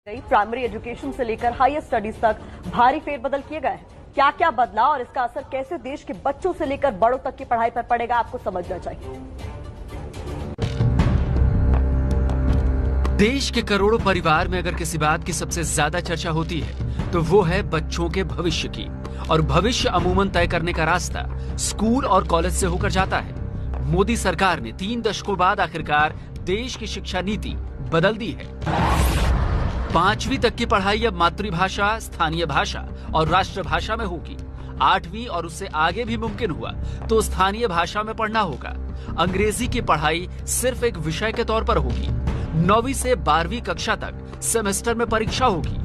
Primary education से लेकर higher studies तक भारी फेरबदल किए गए हैं। क्या क्या बदला और इसका असर कैसे देश के बच्चों से लेकर बड़ों तक की पढ़ाई पर पड़ेगा, आपको समझना चाहिए। देश के करोड़ों परिवार में अगर किसी बात की सबसे ज्यादा चर्चा होती है तो वो है बच्चों के भविष्य की। और भविष्य अमूमन तय करने का रास्ता स्कूल और कॉलेज से होकर जाता है। मोदी सरकार ने 3 दशकों बाद आखिरकार देश की शिक्षा नीति बदल दी है। 5वीं तक की पढ़ाई अब मातृभाषा, स्थानीय भाषा और राष्ट्रभाषा में होगी। 8वीं और उससे आगे भी मुमकिन हुआ तो स्थानीय भाषा में पढ़ना होगा। अंग्रेजी की पढ़ाई सिर्फ एक विषय के तौर पर होगी। 9वीं से 12वीं कक्षा तक सेमेस्टर में परीक्षा होगी।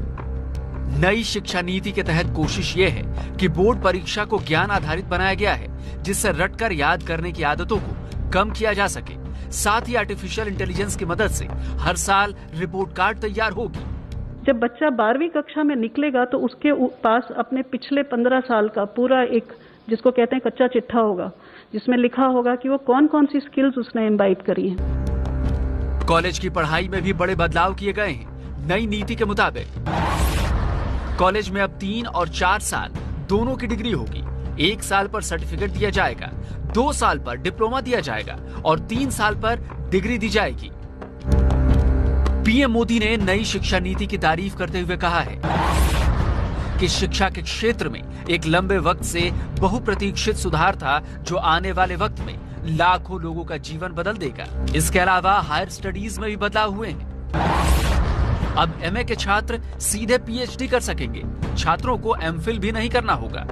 नई शिक्षा नीति के तहत कोशिश ये है कि बोर्ड परीक्षा को ज्ञान आधारित बनाया गया है, जिससे रटकर याद करने की आदतों को कम किया जा सके। साथ ही आर्टिफिशियल इंटेलिजेंस की मदद से हर साल रिपोर्ट कार्ड तैयार होगी। जब बच्चा 12वीं कक्षा में निकलेगा तो उसके पास अपने पिछले 15 साल का पूरा एक, जिसको कहते हैं कच्चा चिट्ठा होगा, जिसमें लिखा होगा कि वो कौन कौन सी स्किल्स उसने इम्बाइब करी हैं। कॉलेज की पढ़ाई में भी बड़े बदलाव किए गए हैं। नई नीति के मुताबिक कॉलेज में अब 3 और 4 साल दोनों की डिग्री होगी। 1 साल पर सर्टिफिकेट दिया जाएगा, 2 साल पर डिप्लोमा दिया जाएगा और 3 साल पर डिग्री दी जाएगी। पीएम मोदी ने नई शिक्षा नीति की तारीफ करते हुए कहा है कि शिक्षा के क्षेत्र में एक लंबे वक्त से बहुप्रतीक्षित सुधार था, जो आने वाले वक्त में लाखों लोगों का जीवन बदल देगा। इसके अलावा हायर स्टडीज में भी बदलाव हुए हैं। अब एमए के छात्र सीधे पीएचडी कर सकेंगे। छात्रों को एमफिल भी नहीं करना होगा।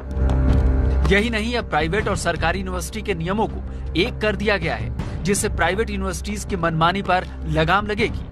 यही नहीं, अब प्राइवेट और सरकारी यूनिवर्सिटी के नियमों को एक कर दिया गया है, जिससे प्राइवेट यूनिवर्सिटीज की मनमानी पर लगाम लगेगी।